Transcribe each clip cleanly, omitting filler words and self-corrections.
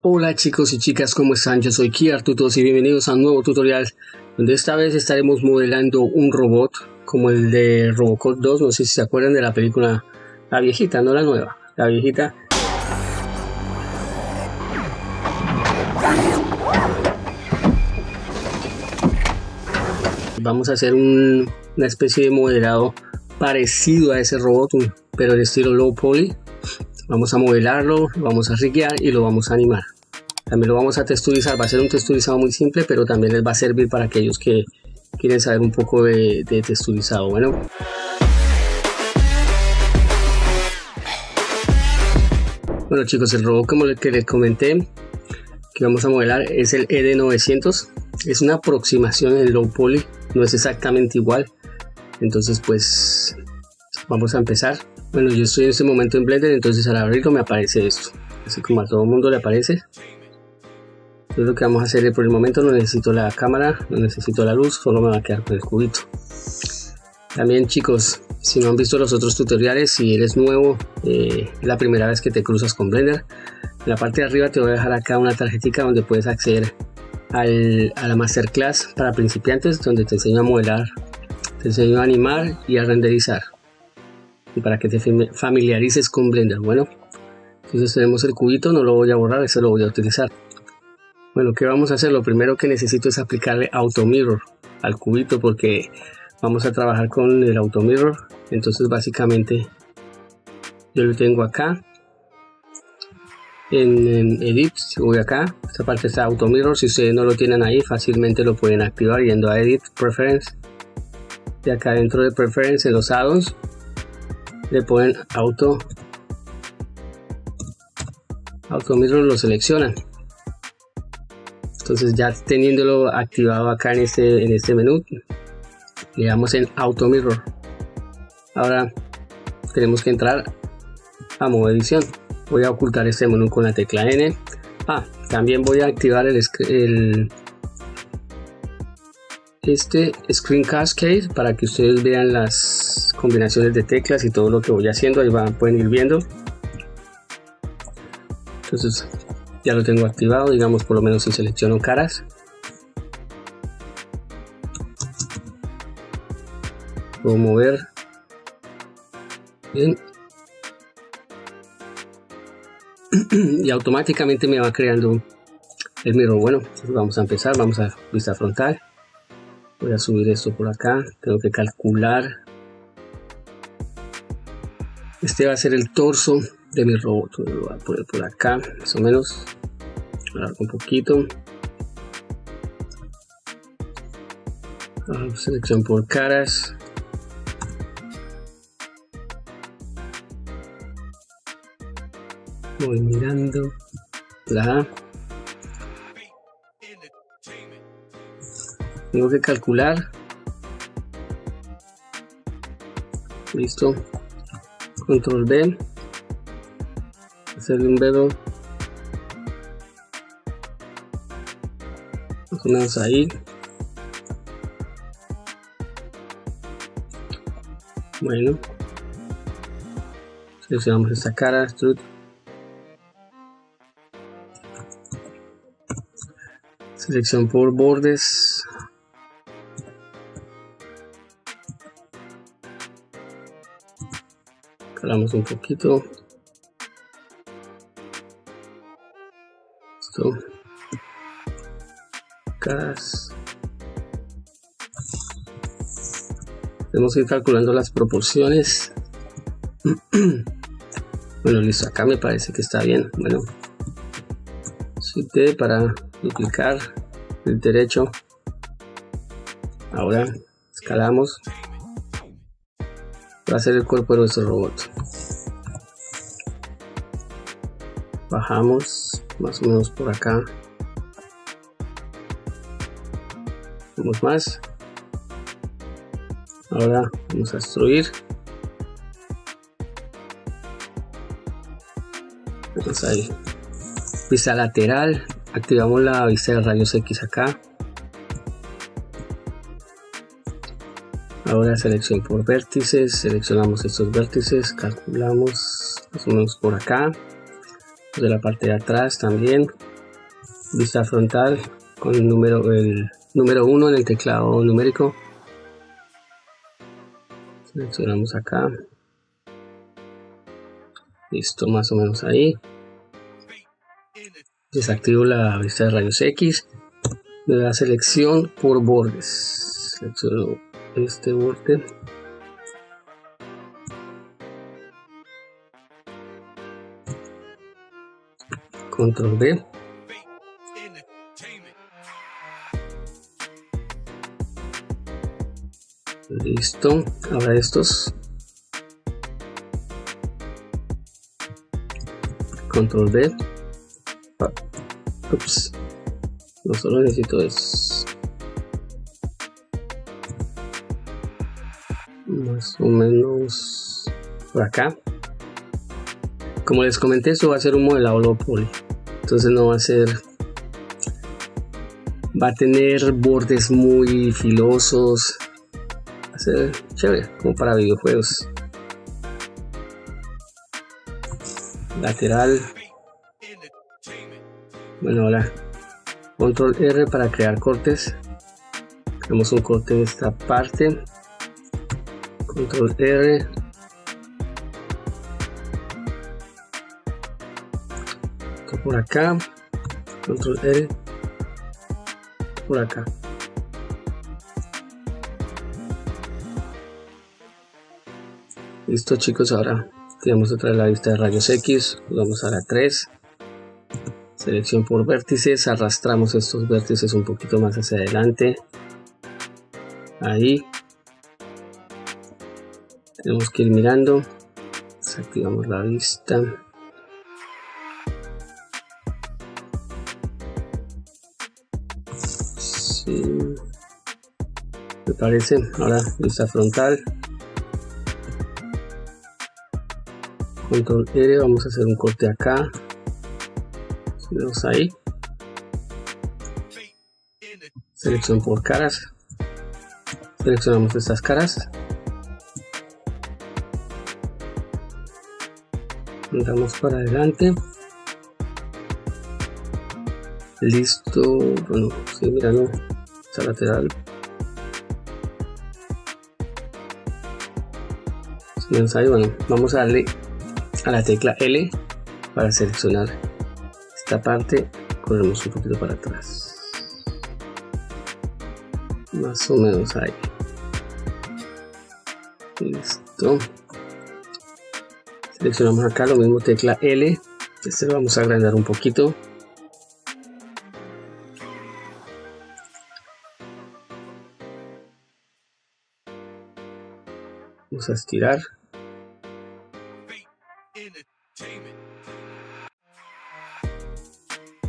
Hola chicos y chicas, ¿cómo están? Yo soy Kiar Tutos y bienvenidos a un nuevo tutorial donde esta vez estaremos modelando un robot como el de Robocop 2. No sé si se acuerdan de la película, la viejita, no la nueva, la viejita. Vamos a hacer una especie de modelado parecido a ese robot, pero de estilo low poly. Vamos a modelarlo, lo vamos a riguear y lo vamos a animar. También lo vamos a texturizar, va a ser un texturizado muy simple, pero también les va a servir para aquellos que quieren saber un poco de texturizado. Bueno, chicos, el robot como el que les comenté que vamos a modelar es el ED900. Es una aproximación en low poly, no es exactamente igual. Entonces pues vamos a empezar. Bueno, yo estoy en este momento en Blender, entonces al abrirlo me aparece esto, así como a todo el mundo le aparece. Entonces lo que vamos a hacer por el momento, no necesito la cámara, no necesito la luz, solo me va a quedar con el cubito. También chicos, si no han visto los otros tutoriales, si eres nuevo, la primera vez que te cruzas con Blender, en la parte de arriba te voy a dejar acá una tarjetita donde puedes acceder a la masterclass para principiantes, donde te enseño a modelar, te enseño a animar y a renderizar, y para que te familiarices con Blender. Bueno, entonces tenemos el cubito, no lo voy a borrar, eso lo voy a utilizar. Bueno, ¿qué vamos a hacer? Lo primero que necesito es aplicarle Auto Mirror al cubito, porque vamos a trabajar con el Auto Mirror. Entonces básicamente yo lo tengo acá en Edit. Voy acá, esta parte está Auto Mirror. Si ustedes no lo tienen ahí, fácilmente lo pueden activar yendo a Edit, Preference, y acá dentro de Preference, en los addons, le ponen Auto Mirror, lo seleccionan. Entonces ya teniéndolo activado acá en este menú, le damos en Auto Mirror. Ahora tenemos que entrar a modo edición. Voy a ocultar este menú con la tecla N. También voy a activar este Screen Cascade para que ustedes vean las combinaciones de teclas y todo lo que voy haciendo. Ahí pueden ir viendo. Entonces ya lo tengo activado, digamos, por lo menos si selecciono caras, puedo mover bien y automáticamente me va creando el mirror. Bueno, vamos a empezar, vamos a vista frontal. Voy a subir esto por acá, tengo que calcular. Este va a ser el torso de mi robot. Lo voy a poner por acá, más o menos, alargo un poquito. Selección por caras. Voy mirando la. Tengo que calcular. Listo. Control B. Hacerle un dedo más o menos ahí. Bueno, seleccionamos esta cara, selección por bordes, calamos un poquito. Caras. Tenemos que ir calculando las proporciones. Bueno, listo, acá me parece que está bien. Bueno, Shift D para duplicar el derecho. Ahora escalamos. Va a ser el cuerpo de nuestro robot. Bajamos más o menos por acá. Vamos más. Ahora vamos a extruir. Vamos ahí. Vista lateral. Activamos la vista de rayos X acá. Ahora selección por vértices. Seleccionamos estos vértices. Calculamos más o menos por acá. De la parte de atrás también. vista frontal con el número 1 en el teclado numérico. Seleccionamos acá, listo, más o menos ahí. Desactivo la vista de rayos X, me da selección por bordes, selecciono este borde, control B, listo. Ahora estos, control B, ups, no solo necesito es más o menos por acá. Como les comenté, esto va a ser un modelado low poly, entonces no va a ser, va a tener bordes muy filosos, va a ser chévere como para videojuegos. Lateral, bueno, ahora control R para crear cortes. Tenemos un corte en esta parte, control R, por acá, control R, por acá. Listo chicos, ahora tenemos otra vez la vista de rayos X, vamos a la 3, selección por vértices, arrastramos estos vértices un poquito más hacia adelante, ahí, tenemos que ir mirando, desactivamos la vista, sí, me parece. Ahora vista frontal, control R, vamos a hacer un corte acá, vamos ahí, selección por caras, seleccionamos estas caras, andamos para adelante, listo. Bueno, sí, mirando esta lateral, ahí, bueno, vamos a darle a la tecla L para seleccionar esta parte, corremos un poquito para atrás, más o menos ahí, listo. Seleccionamos acá lo mismo, tecla L, este lo vamos a agrandar un poquito, vamos a estirar,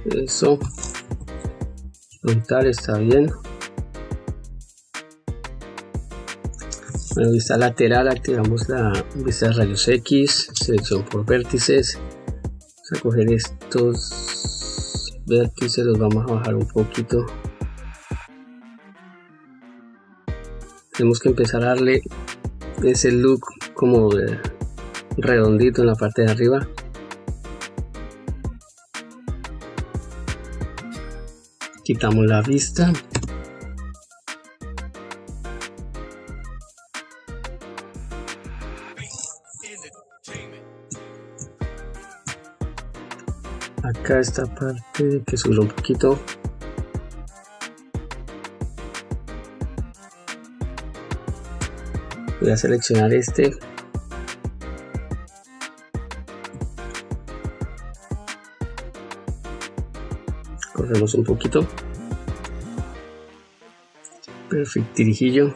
eso, frontal está bien. Bueno, vista lateral, activamos la vista de rayos X, selección por vértices, vamos a coger estos vértices, los vamos a bajar un poquito, tenemos que empezar a darle ese look como de redondito en la parte de arriba. Quitamos la vista, acá esta parte que sube un poquito, voy a seleccionar este, corremos un poquito, perfecto, dirijillo.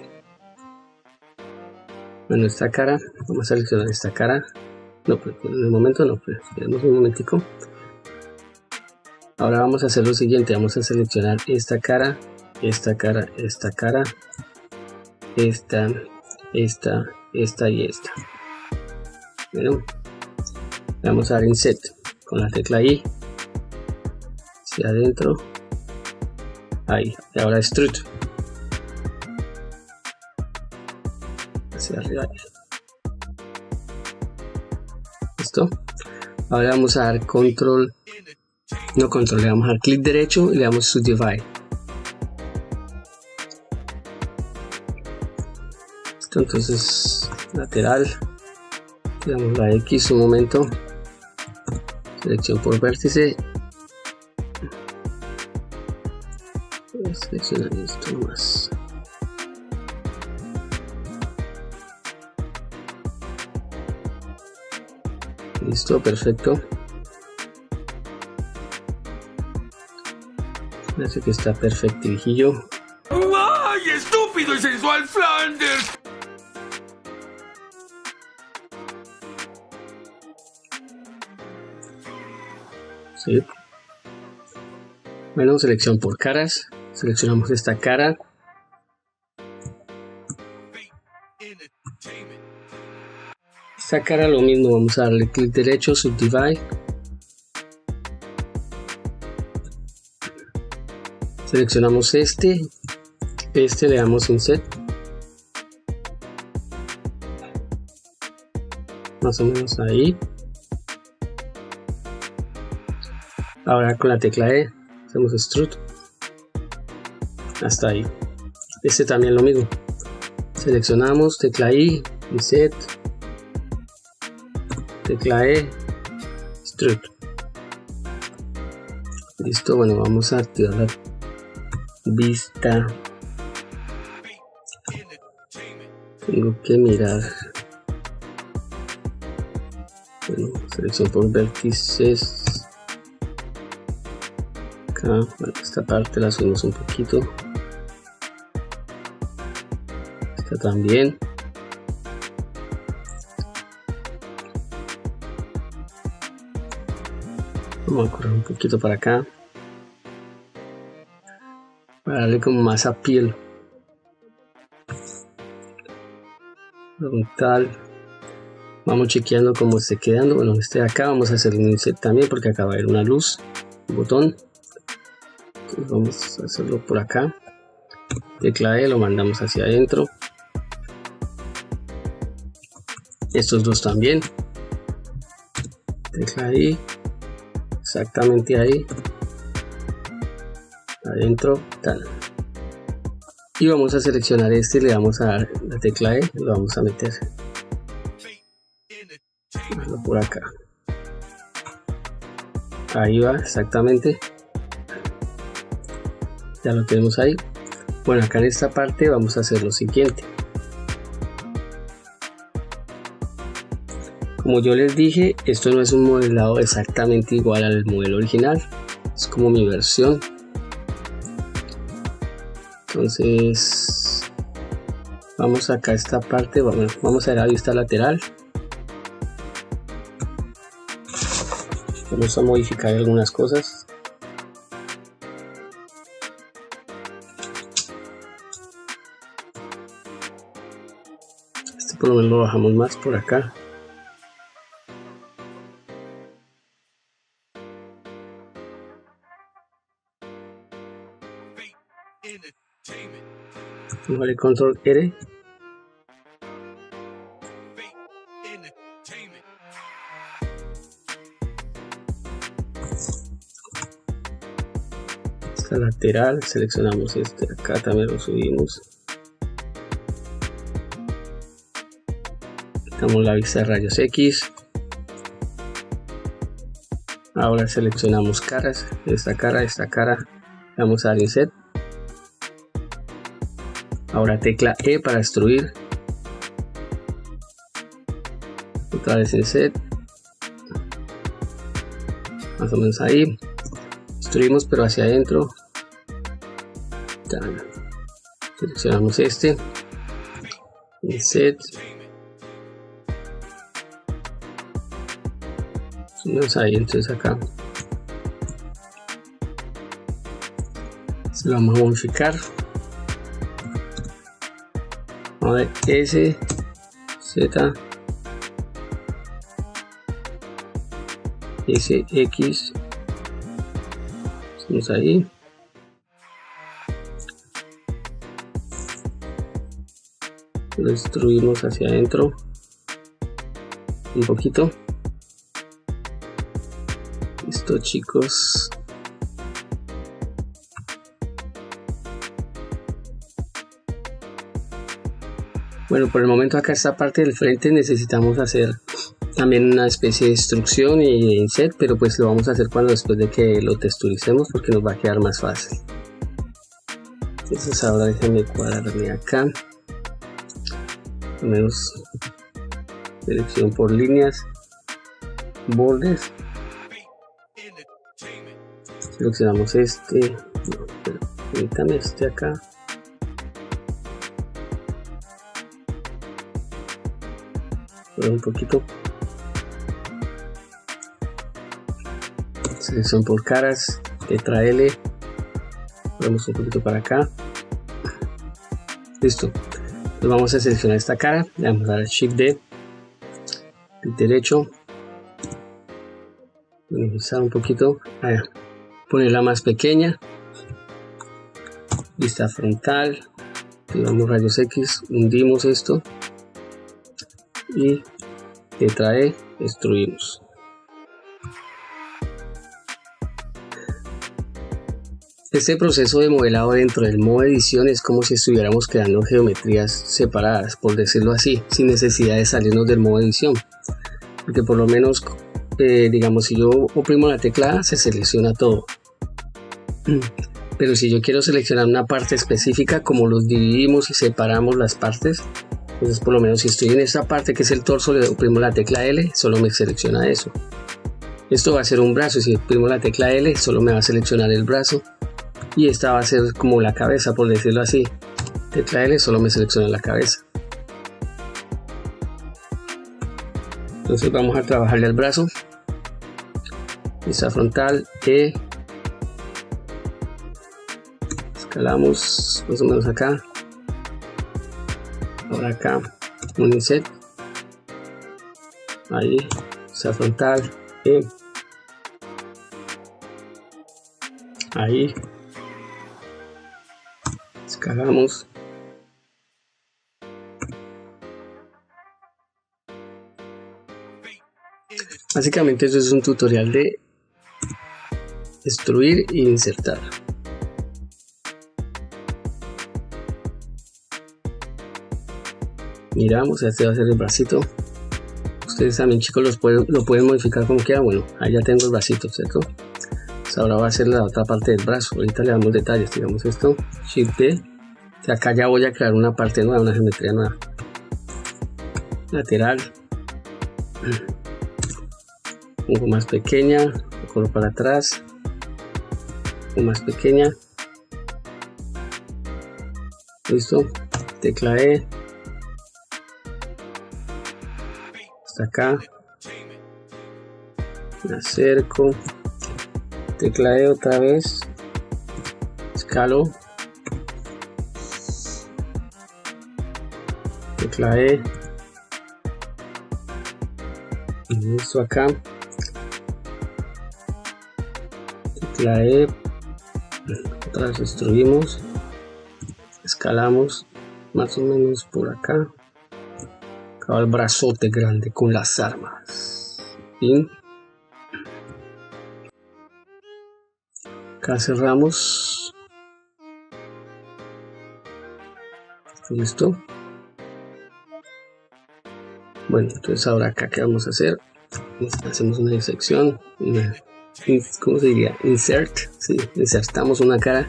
Bueno, esta cara, vamos a seleccionar esta cara, no, pues en el momento no, pues esperemos un momentico. Ahora vamos a hacer lo siguiente, vamos a seleccionar esta cara, esta cara, esta cara, esta y esta. Bueno, vamos a dar Insert con la tecla I, hacia adentro, ahí, y ahora Extrude, hacia arriba, listo. Ahora vamos a dar Control no control, le damos al clic derecho y le damos Subdivide. Esto entonces lateral, le damos la X un momento, selección por vértice, voy a seleccionar esto más. Listo, perfecto. Parece que está perfectillo. ¡Ay, estúpido y sensual Flanders! Sí. Bueno, selección por caras. Seleccionamos esta cara. Esta cara lo mismo, vamos a darle clic derecho, Subdivide. Seleccionamos este le damos Inset. Más o menos ahí. Ahora con la tecla E hacemos Extrude. Hasta ahí. Este también lo mismo. Seleccionamos, tecla I, Inset. Tecla E, Extrude. Listo, bueno, vamos a activar la vista. Tengo que mirar. Bueno, selección por vértices. Acá, bueno, esta parte la subimos un poquito. Esta también. Vamos a correr un poquito para acá para darle como más a piel frontal. Vamos chequeando cómo esté quedando. Bueno, este de acá vamos a hacer un inset también porque acá va a haber una luz, un botón. Entonces vamos a hacerlo por acá, tecla E, lo mandamos hacia adentro. Estos dos también, tecla I, exactamente ahí, adentro, tal. Y vamos a seleccionar este, le damos a dar la tecla E, lo vamos a meter por acá. Ahí va, exactamente. Ya lo tenemos ahí. Bueno, acá en esta parte vamos a hacer lo siguiente. Como yo les dije, esto no es un modelado exactamente igual al modelo original, es como mi versión. Entonces vamos acá a esta parte, vamos a ver la vista lateral. Vamos a modificar algunas cosas. Este por lo menos lo bajamos más por acá. Vamos a darle control R. Esta lateral, seleccionamos este acá, también lo subimos. Quitamos la vista de rayos X. Ahora seleccionamos caras, esta cara, vamos a dar Inset. Ahora tecla E para extruir. Otra vez Inset. Más o menos ahí. Extruimos pero hacia adentro. Seleccionamos este. Inset. Subimos ahí, entonces acá. Se lo vamos a modificar. Vamos a ver S, Z, S, X. Estamos ahí. Lo destruimos hacia adentro un poquito. Listo, chicos. Bueno, por el momento acá esta parte del frente necesitamos hacer también una especie de extrusión y insert, pero pues lo vamos a hacer después de que lo texturicemos, porque nos va a quedar más fácil. Entonces ahora déjenme cuadrarme acá, ponemos selección por líneas, bordes, seleccionamos este, no, pero permítame este acá, un poquito, selección por caras, letra L, ponemos un poquito para acá, listo. Entonces vamos a seleccionar esta cara, le vamos a dar Shift D, clic derecho, minimizar un poquito, ponerla más pequeña, vista frontal, le damos rayos X, hundimos esto y letra E, destruimos. Este proceso de modelado dentro del modo edición es como si estuviéramos creando geometrías separadas, por decirlo así, sin necesidad de salirnos del modo edición, porque por lo menos digamos, si yo oprimo la tecla A se selecciona todo, pero si yo quiero seleccionar una parte específica, como los dividimos y separamos las partes, entonces por lo menos si estoy en esta parte que es el torso, le oprimo la tecla L, solo me selecciona eso. Esto va a ser un brazo, y si oprimo la tecla L solo me va a seleccionar el brazo, y esta va a ser como la cabeza, por decirlo así. Tecla L solo me selecciona la cabeza. Entonces vamos a trabajarle al brazo, vista frontal, E, escalamos más o menos acá, ahora acá, un insert, ahí, vista frontal, E, ahí, escalamos, básicamente eso es un tutorial de extruir e insertar. Miramos, este va a ser el bracito. Ustedes también, chicos, lo pueden modificar como quieran. Bueno, ahí ya tengo el bracito, ¿cierto? Pues ahora va a ser la otra parte del brazo. Ahorita le damos detalles, digamos esto, Shift D. Acá ya voy a crear una parte nueva, una geometría nueva. Lateral. Un poco más pequeña, lo coloco para atrás, un poco más pequeña, listo, tecla E, hasta acá, me acerco, tecla E otra vez, escalo, tecla E, y esto acá, tecla E, otra vez destruimos, escalamos más o menos por acá, acá el brazote grande con las armas, y acá cerramos, listo. Bueno, entonces ahora acá ¿qué vamos a hacer? Hacemos una disección, ¿cómo se diría? Insert, sí, insertamos una cara,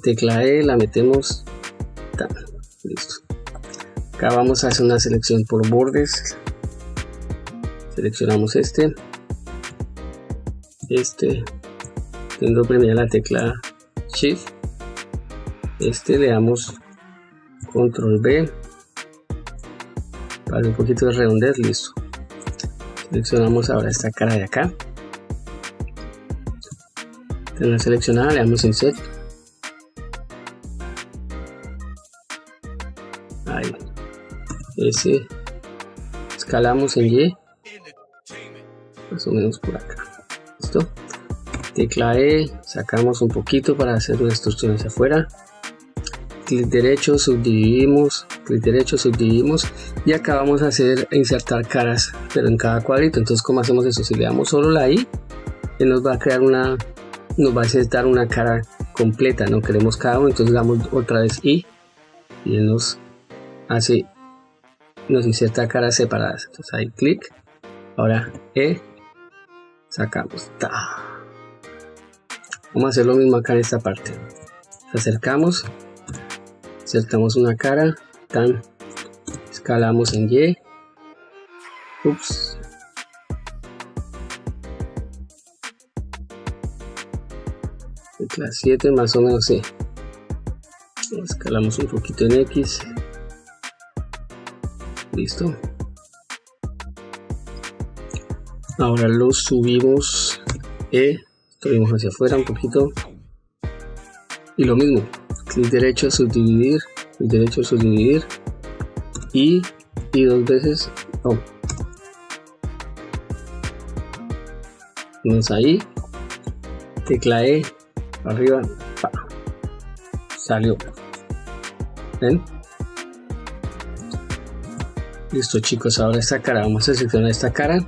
tecla E, la metemos, listo. Acá vamos a hacer una selección por bordes, seleccionamos este, tengo primero la tecla Shift, le damos Control B, para un poquito de redondez, listo. Seleccionamos ahora esta cara de acá, tengo seleccionada, le damos Insert, ahí, escalamos en Y, más o menos por acá, listo. Tecla E, sacamos un poquito para hacer una extrusión hacia afuera, clic derecho, subdividimos, clic derecho, subdividimos, y acá vamos a hacer insertar caras, pero en cada cuadrito. Entonces, ¿cómo hacemos eso? Si le damos solo la I, él nos va a crear nos va a insertar una cara completa, no queremos cada uno, entonces damos otra vez I, y él nos así nos inserta caras separadas. Entonces ahí clic, ahora sacamos. Vamos a hacer lo mismo acá en esta parte. Nos acercamos, insertamos una cara, escalamos en Y, tecla 7 más o menos C, escalamos un poquito en X, listo. Ahora lo subimos, subimos hacia afuera un poquito y lo mismo, clic derecho, subdividir, clic derecho, subdividir y dos veces, vamos ahí, tecla E, arriba, salió. ¿Ven? Listo chicos, ahora esta cara, vamos a seleccionar esta cara,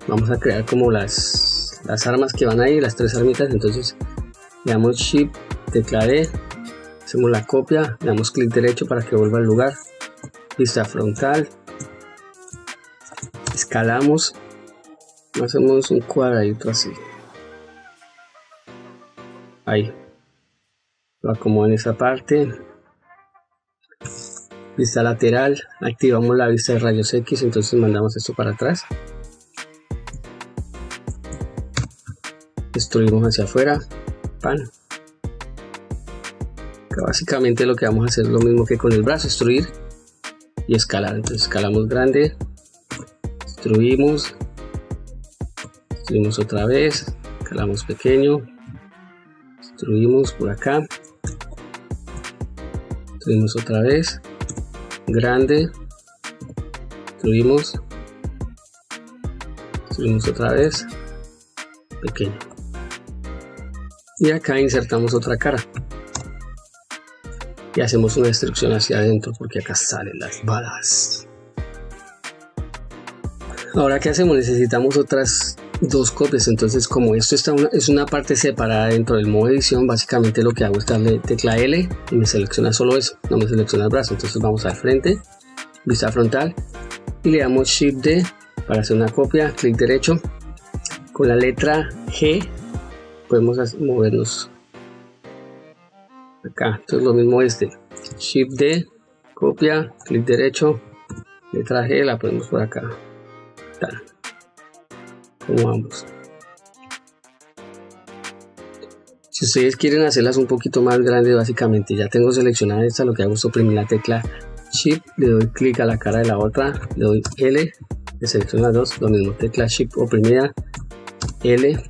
vamos a crear como las armas que van ahí, las 3 armitas. Entonces le damos Shift, tecla D, hacemos la copia, le damos clic derecho para que vuelva al lugar, vista frontal, escalamos, hacemos un cuadradito así, ahí, lo acomodo en esa parte. Vista lateral, activamos la vista de rayos X, entonces mandamos esto para atrás, destruimos hacia afuera, acá básicamente lo que vamos a hacer es lo mismo que con el brazo, destruir y escalar. Entonces escalamos grande, destruimos otra vez, escalamos pequeño, destruimos por acá, destruimos otra vez, grande, destruimos otra vez, pequeño, y acá insertamos otra cara y hacemos una destrucción hacia adentro porque acá salen las balas. Ahora ¿qué hacemos? Necesitamos otras 2 copias. Entonces, como esto es una parte separada dentro del modo edición, básicamente lo que hago es darle tecla L y me selecciona solo eso, no me selecciona el brazo. Entonces vamos al frente, vista frontal, y le damos Shift D para hacer una copia, clic derecho, con la letra G podemos movernos acá. Entonces lo mismo Shift D, copia, clic derecho, letra G, la ponemos por acá, como vamos. Si ustedes quieren hacerlas un poquito más grandes, básicamente ya tengo seleccionada esta, lo que hago es oprimir la tecla Shift, le doy clic a la cara de la otra, le doy L, le selecciono las dos, lo mismo, tecla Shift oprimida, L,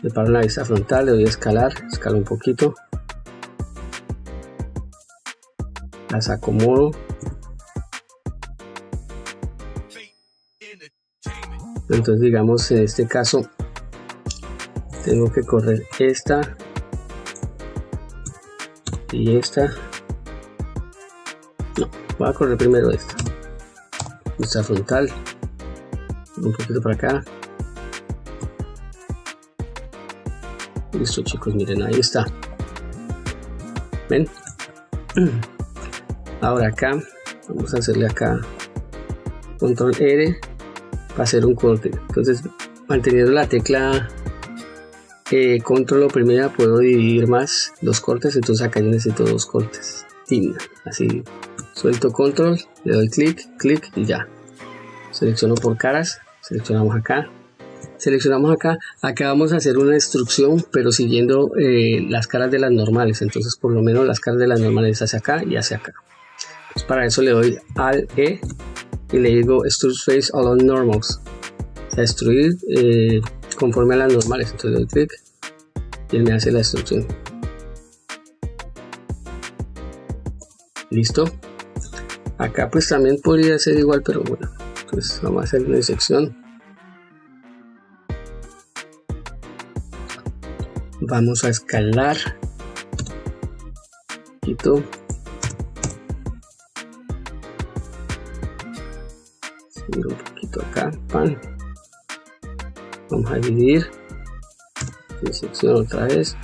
le paro en la vista frontal, le doy a escalar, escalo un poquito, las acomodo. Entonces digamos en este caso tengo que correr esta y esta, no, voy a correr primero esta, vista frontal, un poquito para acá, listo chicos, miren, ahí está, ven. Ahora acá vamos a hacerle acá control R para hacer un corte. Entonces manteniendo la tecla control oprimida puedo dividir más los cortes. Entonces acá yo necesito 2 cortes, así suelto control, le doy clic y ya selecciono por caras, seleccionamos acá, acá vamos a hacer una destrucción pero siguiendo las caras de las normales. Entonces por lo menos las caras de las normales hacia acá y hacia acá. Pues para eso le doy al E y le digo Extrude Face Along Normals, o sea, destruir conforme a las normales. Entonces le doy clic y él me hace la destrucción. Listo. Acá pues también podría ser igual, pero bueno, pues vamos a hacer una sección. Vamos a escalar poquito, subir un poquito acá, vamos a dividir, sección otra vez,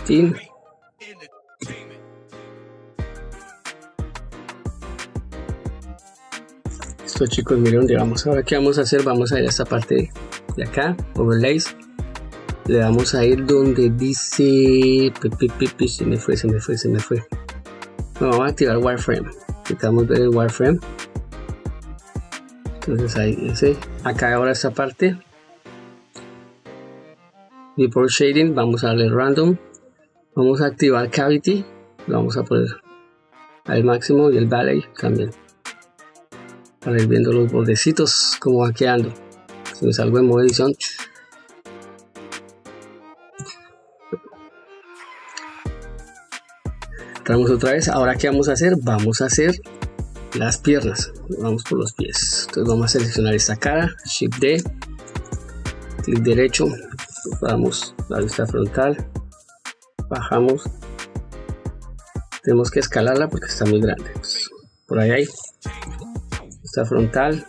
Listo chicos, miren dónde vamos. Ahora qué vamos a hacer, vamos a ir a esta parte de acá, overlays. Le vamos a ir donde dice se me fue. Bueno, vamos a activar wireframe. Necesitamos ver el wireframe. Entonces ahí ese, acá ahora esta parte. Viewport shading, vamos a darle random. Vamos a activar cavity, lo vamos a poner al máximo y el valley también. Para ir viendo los bordecitos como va quedando. Si me salgo en modo edición. Entramos otra vez. Ahora qué vamos a hacer, vamos a hacer las piernas. Vamos por los pies. Entonces vamos a seleccionar esta cara, Shift D, clic derecho, vamos a la vista frontal, bajamos. Tenemos que escalarla porque está muy grande. Entonces, por ahí, vista frontal.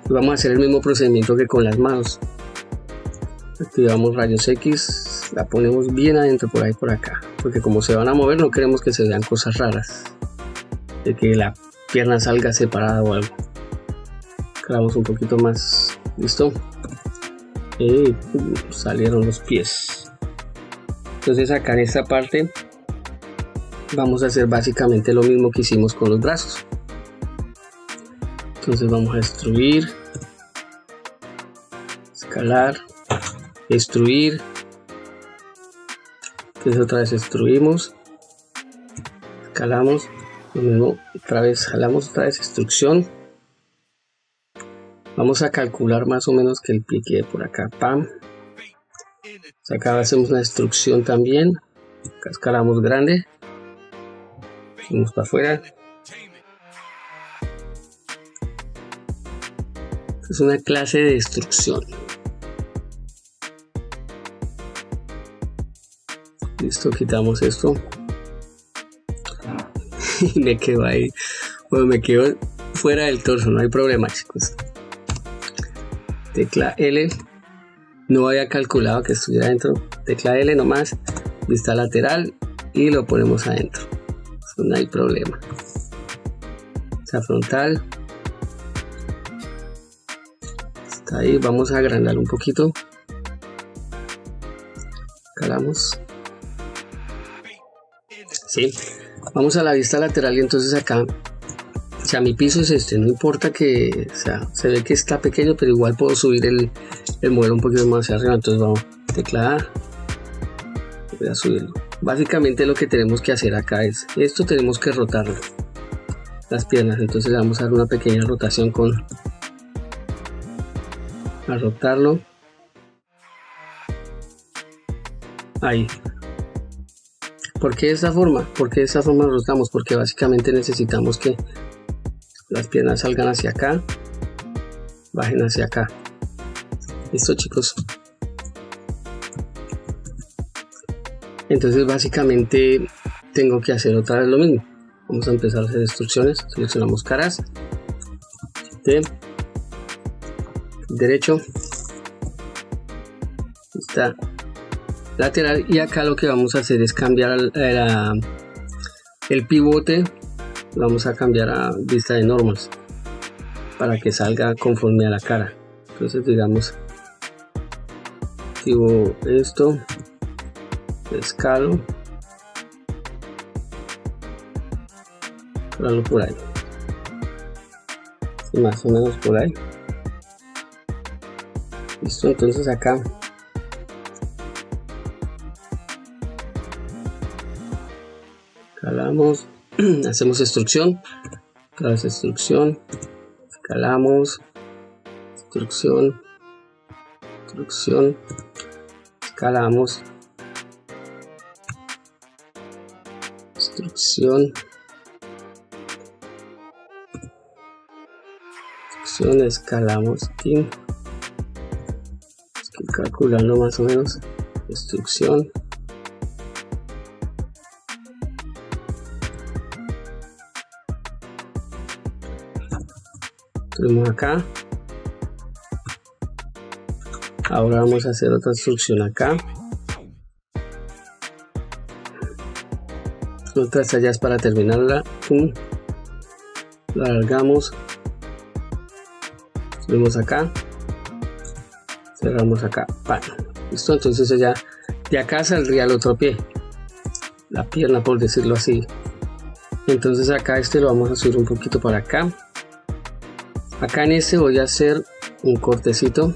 Y vamos a hacer el mismo procedimiento que con las manos. Activamos rayos X, la ponemos bien adentro, por ahí, por acá, porque como se van a mover no queremos que se vean cosas raras, de que la pierna salga separada o algo. Clavamos un poquito más, listo, y salieron los pies. Entonces acá en esta parte vamos a hacer básicamente lo mismo que hicimos con los brazos. Entonces vamos a destruir, escalar, destruir. Entonces otra vez destruimos, escalamos, lo mismo, otra vez jalamos, otra vez destrucción. Vamos a calcular más o menos que el pie quede por acá, pam. Acá hacemos una destrucción también, acá escalamos grande, vamos para afuera. Es una clase de destrucción. Listo, quitamos esto. Y me quedo ahí. Bueno, me quedo fuera del torso, no hay problema, chicos. Tecla L. No había calculado que estuviera dentro. Tecla L nomás. Vista lateral. Y lo ponemos adentro. Eso no hay problema. Esta frontal. Está ahí. Vamos a agrandar un poquito. Calamos. Sí, vamos a la vista lateral y entonces acá, o sea, mi piso es este, no importa que, o sea, se ve que está pequeño, pero igual puedo subir el modelo un poquito más hacia arriba. Entonces vamos, tecla A, voy a subirlo. Básicamente lo que tenemos que hacer acá es, esto tenemos que rotarlo, las piernas, entonces le vamos a dar una pequeña rotación a rotarlo, ahí. ¿Por qué de esta forma? ¿Por qué de esta forma lo rotamos? Porque básicamente necesitamos que las piernas salgan hacia acá, bajen hacia acá. Listo, chicos. Entonces básicamente tengo que hacer otra vez lo mismo. Vamos a empezar a hacer instrucciones. Seleccionamos caras, derecho, está lateral, y acá lo que vamos a hacer es cambiar el pivote, lo vamos a cambiar a vista de normals para que salga conforme a la cara. Entonces digamos, activo esto, escalo, por ahí, y más o menos por ahí. Listo, entonces acá escalamos, hacemos extrusión, escalamos, extrusión, escalamos, extrusión, escalamos aquí, estoy calculando más o menos, extrusión, tenemos acá. Ahora vamos a hacer otra instrucción acá. Otras tallas para terminarla. Pum. Lo alargamos. Subimos acá, cerramos acá, ¡pam! Listo, entonces ya de acá saldría el otro pie, la pierna, por decirlo así. Entonces acá lo vamos a subir un poquito para acá. Acá en voy a hacer un cortecito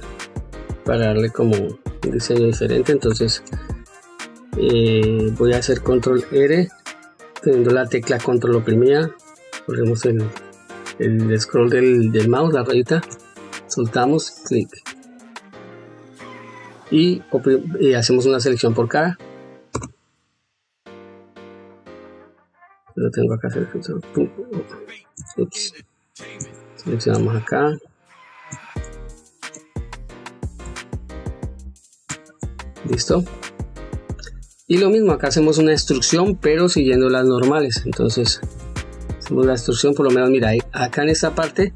para darle como un diseño diferente. Entonces voy a hacer control R teniendo la tecla control oprimida. Ponemos el scroll del mouse, la rayita, soltamos, clic y hacemos una selección por cara. Lo tengo acá seleccionado. Ups. Seleccionamos acá. Listo. Y lo mismo, acá hacemos una instrucción, pero siguiendo las normales. Entonces, hacemos la instrucción, por lo menos, mira, acá en esta parte,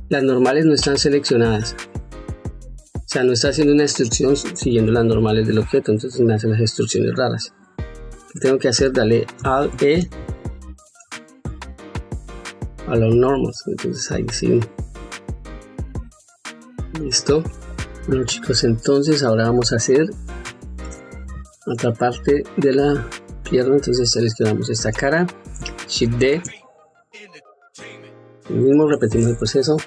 las normales no están seleccionadas. O sea, no está haciendo una instrucción siguiendo las normales del objeto, entonces me hacen las instrucciones raras. ¿Qué tengo que hacer? Dale Alt E a los normals, entonces ahí sí. Listo. Bueno, chicos, entonces ahora vamos a hacer otra parte de la pierna. Entonces seleccionamos esta cara, Shift D, lo mismo, repetimos el proceso.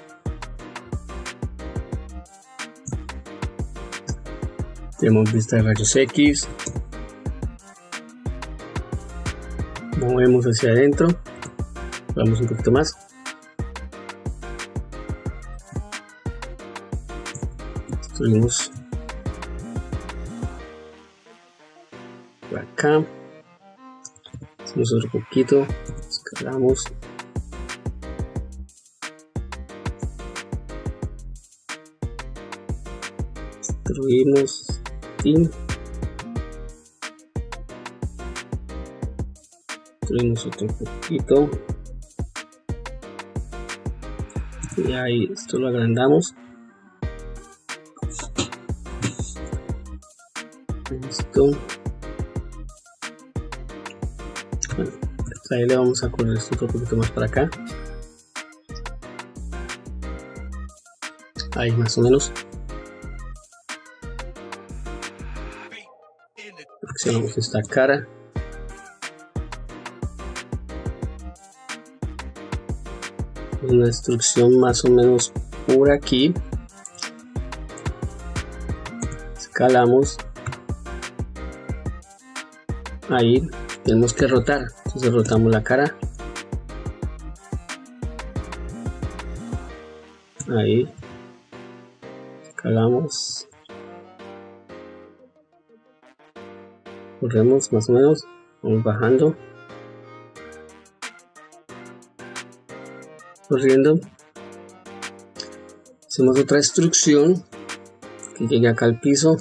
Tenemos vista de rayos X, movemos hacia adentro, vamos un poquito más, subimos por acá, hacemos otro poquito, escalamos, destruimos, destruimos otro poquito y ahí esto lo agrandamos. Listo. Bueno, ahí le vamos a correr esto otro poquito más para acá, ahí más o menos. Seleccionamos esta cara, una instrucción más o menos por aquí, escalamos, ahí tenemos que rotar, entonces rotamos la cara, ahí escalamos, corremos más o menos, vamos bajando, corriendo, hacemos otra instrucción que llegue acá al piso,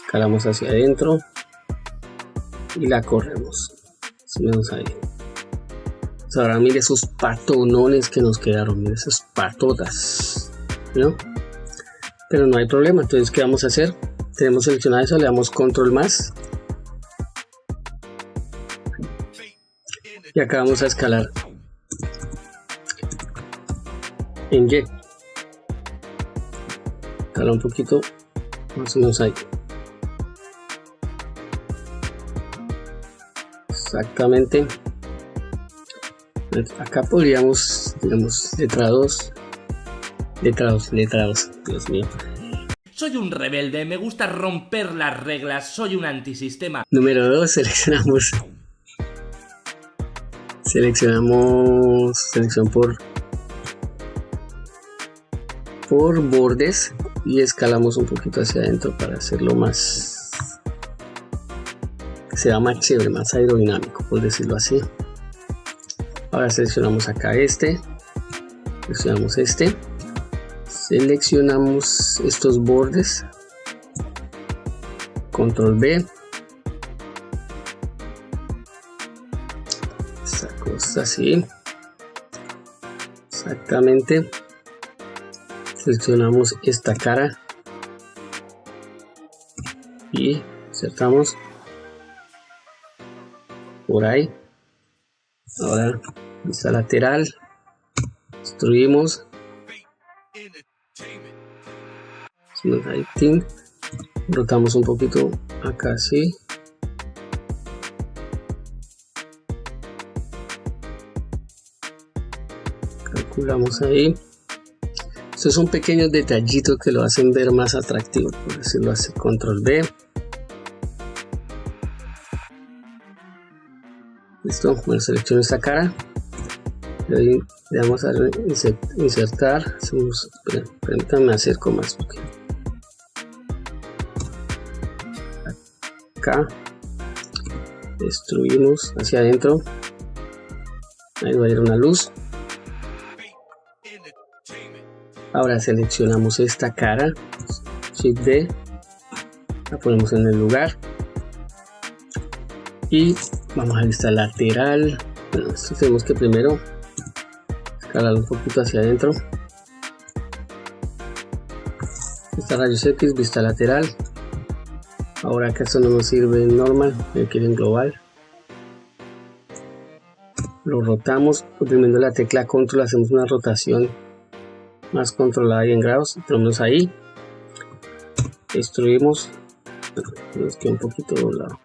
escalamos hacia adentro y la corremos más o menos ahí. Pues ahora mire esos patonones que nos quedaron, mire esas patotas, ¿no? Pero no hay problema. Entonces, ¿qué vamos a hacer? Tenemos seleccionado eso, le damos control más y acá vamos a escalar en Y, escala un poquito más o menos ahí, exactamente. Acá podríamos, digamos, letra 2, Dios mío. Soy un rebelde, me gusta romper las reglas, soy un antisistema. Número 2, seleccionamos selección por bordes y escalamos un poquito hacia adentro para hacerlo más, que sea más chévere, más aerodinámico, por decirlo así. Ahora seleccionamos acá seleccionamos seleccionamos estos bordes, control B, esa cosa así, exactamente. Seleccionamos esta cara y insertamos por ahí. Ahora vista lateral, destruimos, Hacemos ahí, tin. Rotamos un poquito acá, así. Calculamos ahí. Estos son pequeños detallitos que lo hacen ver más atractivo. Por decirlo así, control B. Listo, bueno, selecciono esta cara. Le damos a insertar. Permítanme acerco más. Acá. Destruimos hacia adentro. Ahí va a ir una luz. Ahora seleccionamos esta cara. Shift D. La ponemos en el lugar. Y vamos a la vista lateral. Bueno, esto tenemos que primero escalar un poquito hacia adentro. Esta rayos X, vista lateral. Ahora que esto no nos sirve en normal, me quiere en global. Lo rotamos, oprimiendo la tecla control hacemos una rotación más controlada y en grados. Tenemos ahí. Destruimos. Nos queda un poquito doblado.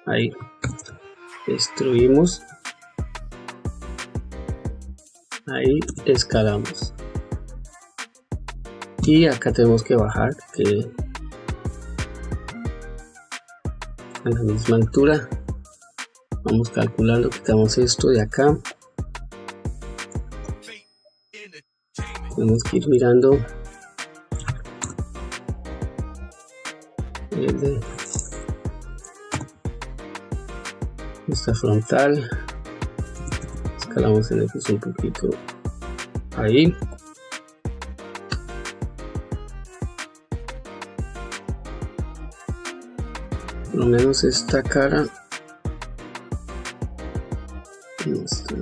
Ahí. Destruimos. Ahí escalamos. Y acá tenemos que bajar que a la misma altura. Vamos calculando, quitamos esto de acá. Tenemos que ir mirando esta frontal. Escalamos en el piso un poquito ahí. Por lo menos esta cara no está.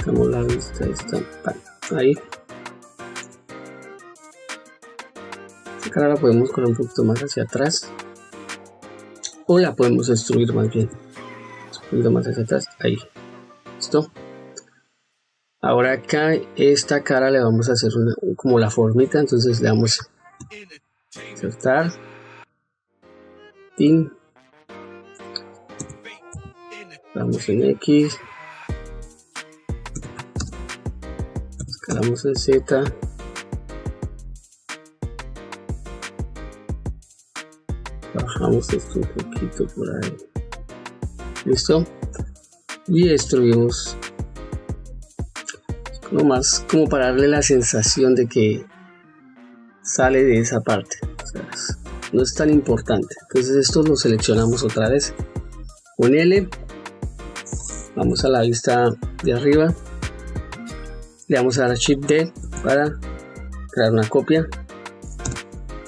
Damos la vista esta ahí. Esta cara la podemos correr un poquito más hacia atrás o la podemos destruir más bien un poquito más hacia atrás. Ahí, listo. Ahora acá esta cara le vamos a hacer como la formita, entonces le damos insertar, pin, damos en X, escalamos en Z, bajamos esto un poquito por ahí, listo, y destruimos. Nomás como para darle la sensación de que sale de esa parte, o sea, no es tan importante. Entonces esto lo seleccionamos otra vez con L, vamos a la vista de arriba, le vamos a dar Shift D para crear una copia,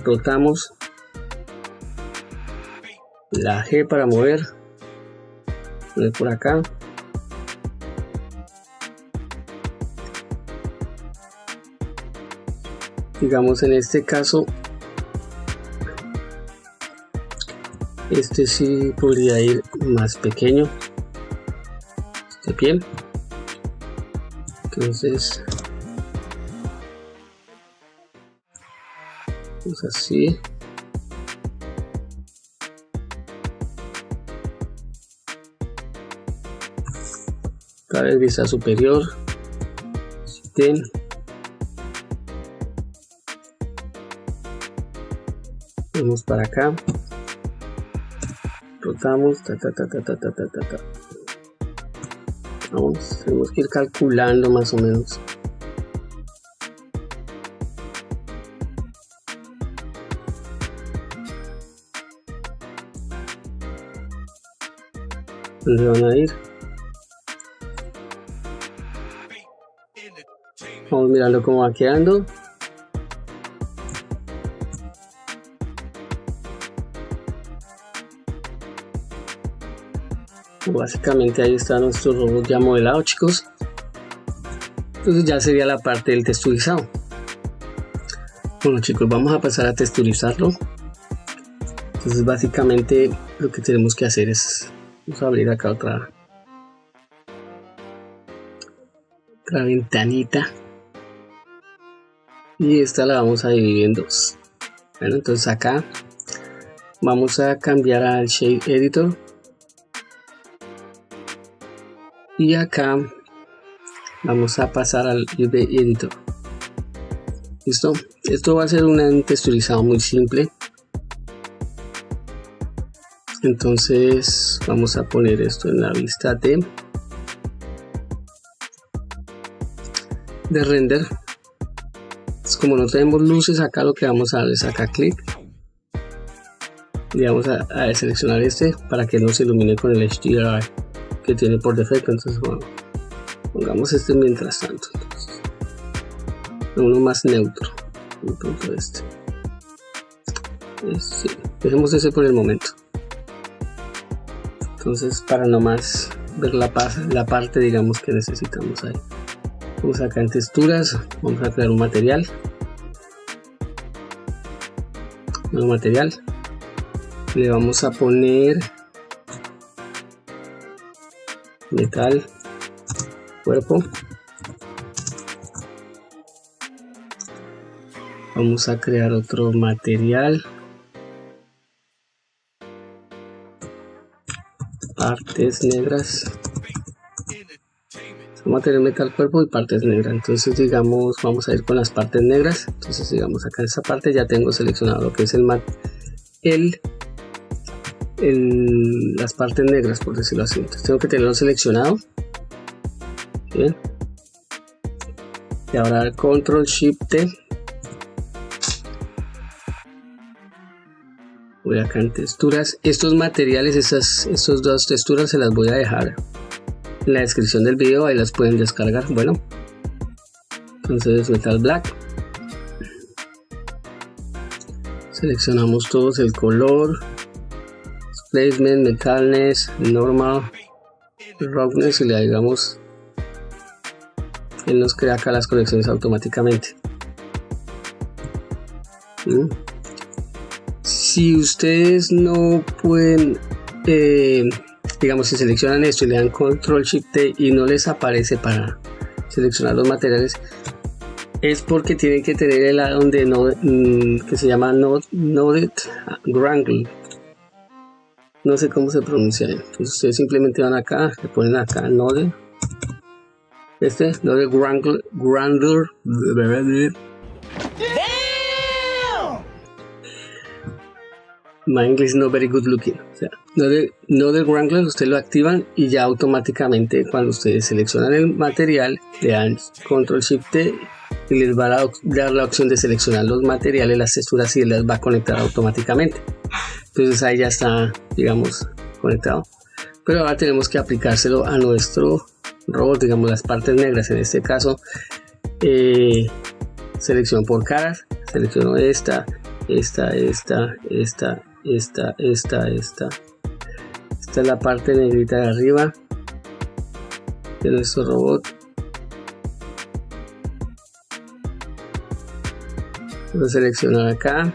rotamos, la G para mover, poner por acá. Digamos en este caso, este sí podría ir más pequeño, este pie. Entonces, pues así. Otra vez vista superior, sistema. Vamos para acá, rotamos, vamos, tenemos que ir calculando más o menos. ¿Dónde van a ir? Vamos mirando cómo va quedando. Básicamente ahí está nuestro robot ya modelado, chicos. Entonces ya sería la parte del texturizado. Bueno, chicos, vamos a pasar a texturizarlo. Entonces básicamente lo que tenemos que hacer es, vamos a abrir acá otra ventanita y esta la vamos a dividir en dos. Bueno, entonces acá vamos a cambiar al Shade Editor y acá vamos a pasar al UV Editor. Listo, esto va a ser un texturizado muy simple. Entonces vamos a poner esto en la vista de render. Es como no tenemos luces acá, lo que vamos a dar es acá clic y vamos a seleccionar este para que no se ilumine con el HDRI que tiene por defecto. Entonces bueno, pongamos este mientras tanto, entonces, uno más neutro, de pronto este. Sí, dejemos ese por el momento. Entonces para nomás ver la parte, digamos, que necesitamos ahí. Vamos acá en texturas, vamos a crear un material. Nuevo material. Le vamos a poner metal, cuerpo. Vamos a crear otro material. Partes negras. Vamos a tener metal, cuerpo y partes negras. Entonces digamos, vamos a ir con las partes negras. Entonces digamos, acá en esta parte ya tengo seleccionado lo que es las partes negras, por decirlo así. Entonces tengo que tenerlo seleccionado. Bien. Y ahora Control Shift T. Voy acá en texturas. Estos materiales, estos dos texturas se las voy a dejar en la descripción del video, ahí las pueden descargar. Bueno, entonces metal black, seleccionamos todos el color, placement, metalness, normal, roughness y le digamos, él nos crea acá las conexiones automáticamente. Si ustedes no pueden, digamos, si seleccionan esto y le dan Control Shift T y no les aparece para seleccionar los materiales, es porque tienen que tener el add-on de que se llama Node Wrangler. No sé cómo se pronuncia. Entonces ustedes simplemente van acá, le ponen acá Node Wrangler. My English is not very good looking. O sea, Node Wrangler, ustedes lo activan y ya automáticamente cuando ustedes seleccionan el material le dan Control Shift T y les va a dar la opción de seleccionar los materiales, las texturas y las va a conectar automáticamente. Entonces ahí ya está, digamos, conectado. Pero ahora tenemos que aplicárselo a nuestro robot, digamos las partes negras. En este caso, selecciono por caras, selecciono esta es la parte negrita de arriba de nuestro robot. Voy a seleccionar acá,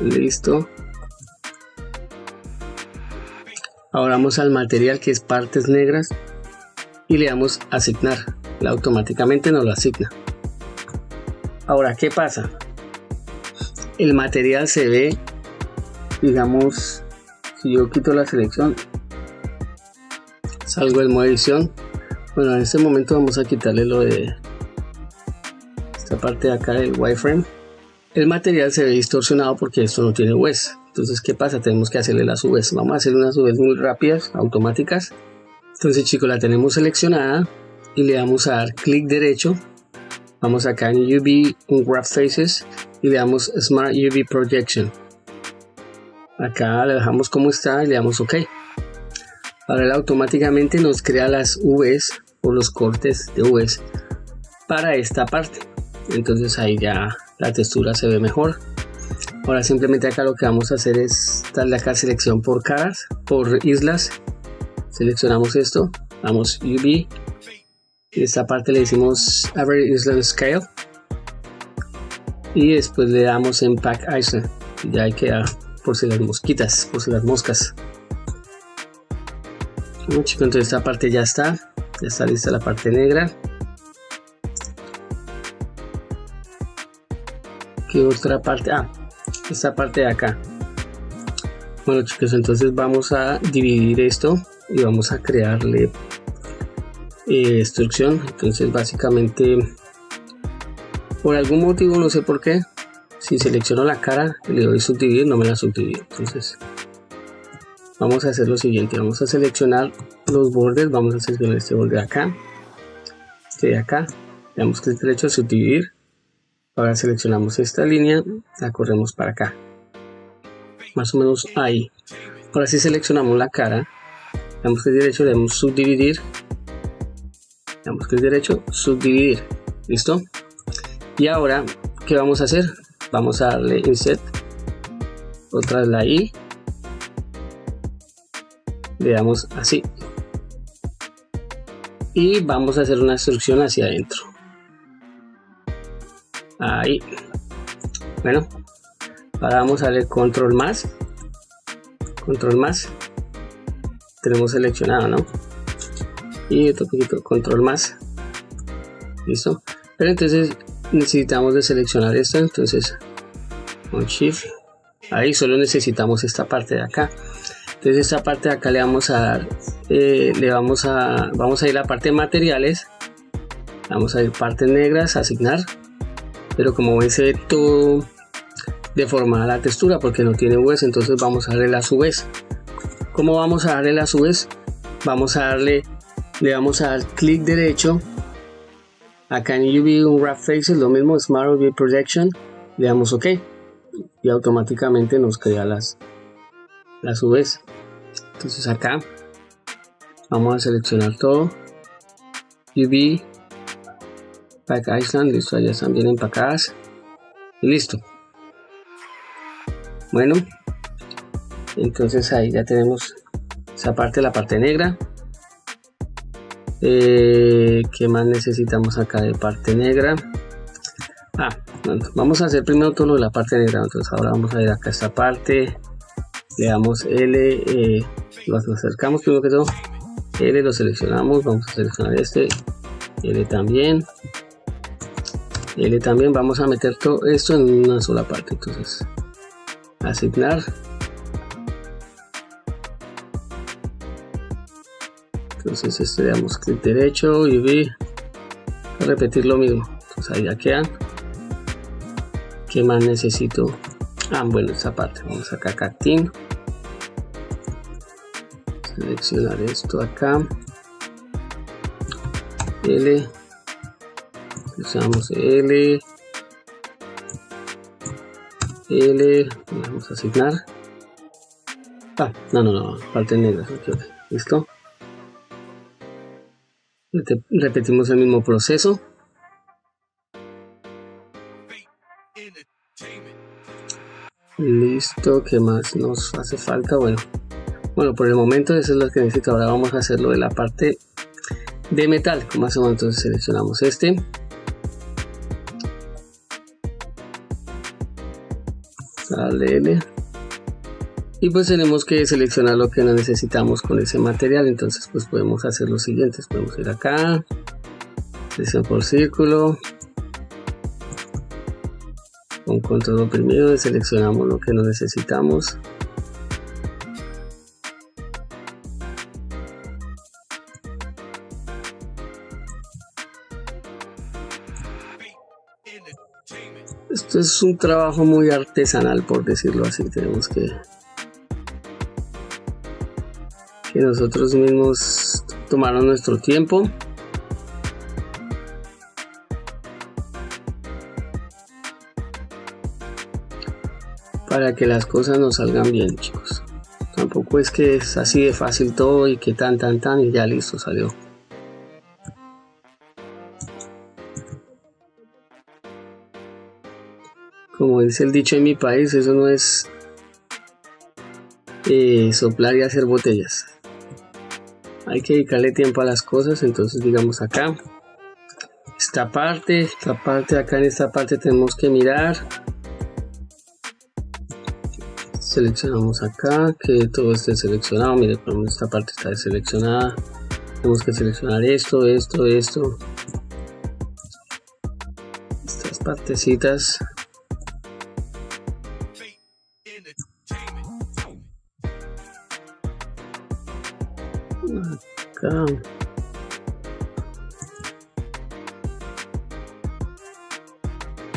listo. Ahora vamos al material que es partes negras y le damos asignar, automáticamente nos lo asigna. Ahora, ¿qué pasa? El material se ve, digamos, si yo quito la selección, salgo del modo edición. Bueno, en este momento vamos a quitarle lo de esta parte de acá del wireframe. El material se ve distorsionado porque esto no tiene UVs. Entonces, ¿qué pasa? Tenemos que hacerle las UVs. Vamos a hacer unas UVs muy rápidas, automáticas. Entonces, chicos, la tenemos seleccionada y le damos a dar clic derecho. Vamos acá en UV, en Graph Faces y le damos Smart UV Projection. Acá le dejamos como está y le damos OK. Ahora él automáticamente nos crea las UVs o los cortes de UVs para esta parte. Entonces ahí ya la textura se ve mejor. Ahora simplemente acá lo que vamos a hacer es darle acá selección por caras, por islas. Seleccionamos esto, damos UV. Y esta parte le decimos Average Island Scale. y después le damos en Pack Island. Ya hay que dar por si las mosquitas, por si las moscas. Bueno, chicos, entonces esta parte ya está lista la parte negra. ¿Qué otra parte? Esta parte de acá. Bueno, chicos, entonces vamos a dividir esto y vamos a crearle instrucción. Entonces básicamente, por algún motivo, no sé por qué, si selecciono la cara y le doy subdividir, no me la subdivide. Entonces vamos a hacer lo siguiente, vamos a seleccionar los bordes, vamos a seleccionar este borde de acá, este de acá, le damos clic derecho a subdividir. Ahora seleccionamos esta línea, la corremos para acá, más o menos ahí. Ahora sí seleccionamos la cara, le damos clic derecho, le damos subdividir, le damos clic derecho, subdividir, listo. Y ahora, ¿qué vamos a hacer? Vamos a darle insert, otra vez la I, le damos así y vamos a hacer una instrucción hacia adentro, ahí. Bueno, ahora vamos a darle control más, tenemos seleccionado, ¿no? Y otro poquito, control más, listo. Pero entonces necesitamos de seleccionar esto, entonces con shift, ahí solo necesitamos esta parte de acá. Entonces esta parte de acá le vamos a dar, vamos a ir a la parte de materiales, vamos a ir partes negras, asignar, pero como ven se ve todo deformada la textura porque no tiene hueso, entonces vamos a darle la su vez. ¿Cómo vamos a darle la su vez? Le vamos a dar clic derecho, acá en UV Unwrap Faces, lo mismo, Smart UV Projection, le damos OK y automáticamente nos crea las UVs. Entonces acá vamos a seleccionar todo, UV Pack Island, listo, ya están bien empacadas y listo. Bueno, entonces ahí ya tenemos esa parte, la parte negra. ¿Qué más necesitamos acá de parte negra? Bueno, vamos a hacer primero todo lo de la parte negra. Entonces ahora vamos a ir acá a esta parte, le damos L, lo acercamos primero que todo, L lo seleccionamos, vamos a seleccionar este, L también, vamos a meter todo esto en una sola parte. Entonces asignar, entonces este le damos clic derecho y voy a repetir lo mismo. Entonces ahí ya quedan. ¿Qué más necesito? Bueno, esta parte, vamos acá a Cactin, seleccionar esto acá, L, seleccionamos L, vamos a asignar, no, parte negra, listo. Repetimos el mismo proceso. Listo, ¿qué más nos hace falta? Bueno, por el momento eso es lo que necesito. Ahora vamos a hacerlo de la parte de metal. ¿Cómo hacemos? Entonces seleccionamos este, dale L, y pues tenemos que seleccionar lo que no necesitamos con ese material. Entonces pues podemos hacer lo siguiente, podemos ir acá, selección por círculo, con control oprimido seleccionamos lo que no necesitamos. Esto es un trabajo muy artesanal, por decirlo así. Tenemos que nosotros mismos tomaron nuestro tiempo. Para que las cosas nos salgan bien, chicos. Tampoco es que es así de fácil todo y que tan y ya listo, salió. Como dice el dicho en mi país, eso no es soplar y hacer botellas. Hay que dedicarle tiempo a las cosas. Entonces digamos acá esta parte acá en esta parte tenemos que mirar, seleccionamos acá que todo esté seleccionado. Mire, por ejemplo, esta parte está deseleccionada, tenemos que seleccionar esto, estas partecitas. Acá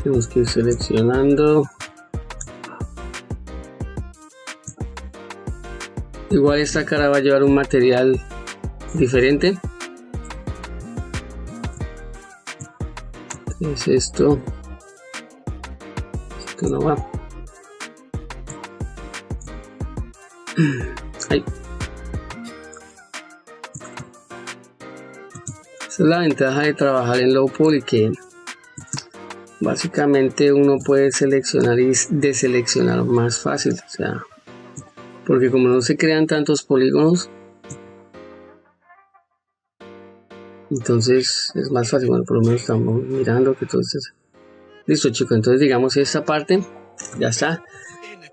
tenemos que ir seleccionando. Igual esta cara va a llevar un material diferente. ¿Qué es esto? Esto no va. Ahí. Esa es la ventaja de trabajar en low poly, que básicamente uno puede seleccionar y deseleccionar más fácil, o sea, porque como no se crean tantos polígonos, entonces es más fácil. Bueno, por lo menos estamos mirando que todo esto listo, chicos. Entonces digamos esta parte ya está.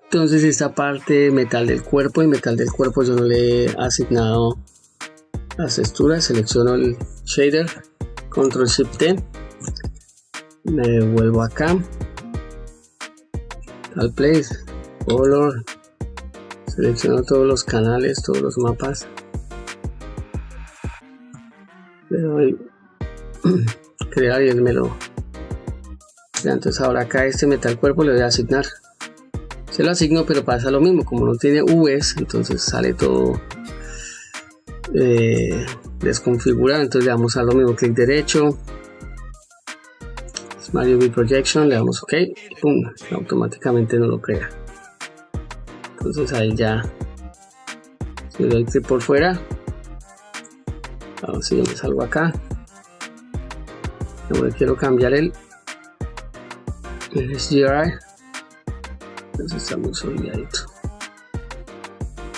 Entonces esta parte metal del cuerpo, y metal del cuerpo yo no le he asignado las texturas. Selecciono el shader, control shift T, me devuelvo acá al place, color, selecciono todos los canales, todos los mapas, le doy crear y él me lo crea. Entonces ahora acá este metal cuerpo le voy a asignar, se lo asigno, pero pasa lo mismo, como no tiene V's, entonces sale todo desconfigurado. Entonces le damos a lo mismo, clic derecho, Smart UV Projection, le damos OK y pum, automáticamente no lo crea. Entonces ahí ya, si le doy clic por fuera, ahora sí yo me salgo acá. Ahora quiero cambiar el HDRI, entonces está muy solidadito.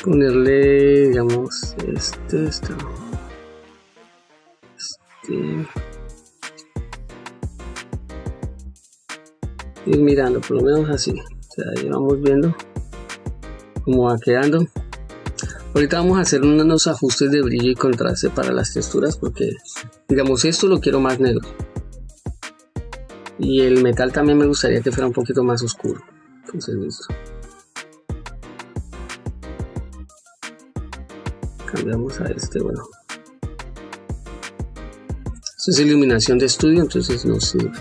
Ponerle, digamos, ir mirando, por lo menos así, o sea, ahí vamos viendo cómo va quedando. Ahorita vamos a hacer unos ajustes de brillo y contraste para las texturas, porque digamos esto lo quiero más negro y el metal también me gustaría que fuera un poquito más oscuro. Entonces listo, cambiamos a este. Bueno, esto es iluminación de estudio, entonces no sirve.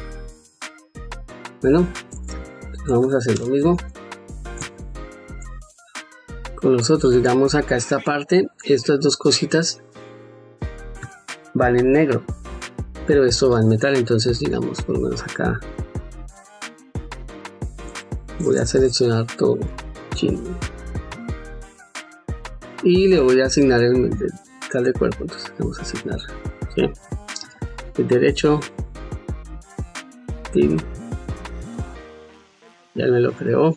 Bueno, vamos a hacer lo mismo con los otros. Digamos acá esta parte, estas dos cositas van en negro, pero esto va en metal. Entonces digamos, por lo menos acá voy a seleccionar todo y le voy a asignar el metal de cuerpo. Entonces vamos a asignar, ¿sí? El derecho, pin, ya me lo creó,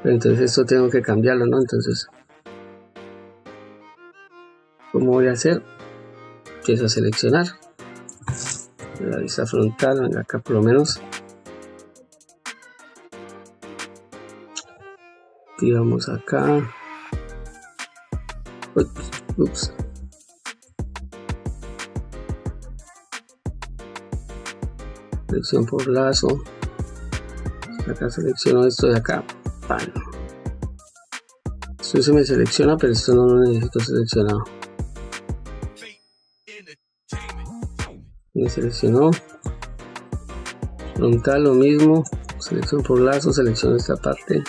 pero entonces esto tengo que cambiarlo, ¿no? Entonces, ¿cómo voy a hacer? Empiezo a seleccionar la vista frontal, venga acá por lo menos, y vamos acá, ups, selección por lazo, acá selecciono esto de acá, pan. Esto se me selecciona, pero esto no lo necesito seleccionado. Me seleccionó frontal, lo mismo, selección por lazo, selecciono esta parte,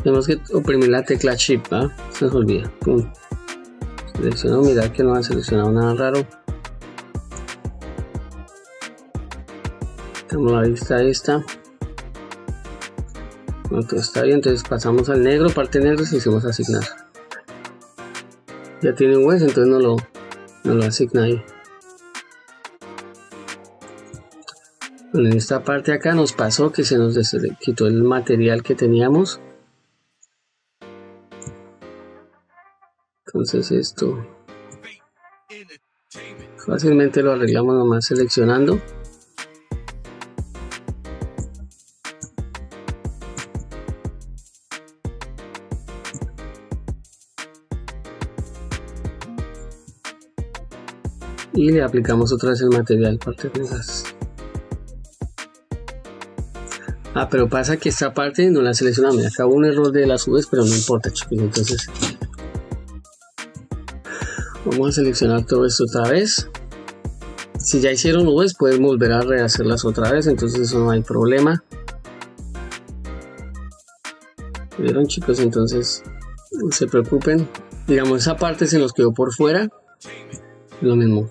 tenemos que oprimir la tecla Shift, ¿va? Se nos olvida. Pum. Selecciono, mirad que no ha seleccionado nada raro. Tenemos la vista esta. Bueno, todo está bien, entonces pasamos al negro, parte negra, y hicimos asignar. Ya tiene un hueso, entonces no lo asigna ahí. Bueno, en esta parte acá nos pasó que se nos quitó el material que teníamos. Entonces esto fácilmente lo arreglamos nomás seleccionando. Y le aplicamos otra vez el material parte de gas. Pero pasa que esta parte no la seleccionamos. Acá hubo un error de las nubes, pero no importa, chicos. Entonces vamos a seleccionar todo esto otra vez. Si ya hicieron nubes, pueden volver a rehacerlas otra vez, entonces eso no hay problema. ¿Vieron, chicos? Entonces no se preocupen. Digamos, esa parte se nos quedó por fuera. Lo mismo.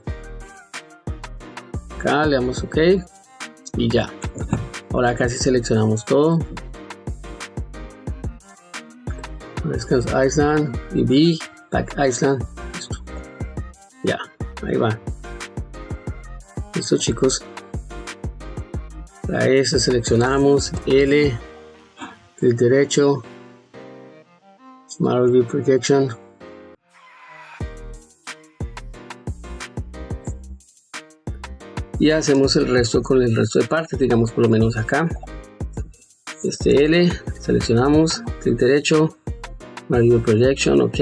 Acá le damos OK y ya. Ahora acá sí seleccionamos todo. Descanso Island y B, Back Island. Listo. Ya, ahí va. Listo, chicos. Para eso seleccionamos L, clic derecho, Smart Review Projection. Y hacemos el resto con el resto de partes, digamos por lo menos acá. Este L, seleccionamos, clic derecho, Review Projection, OK.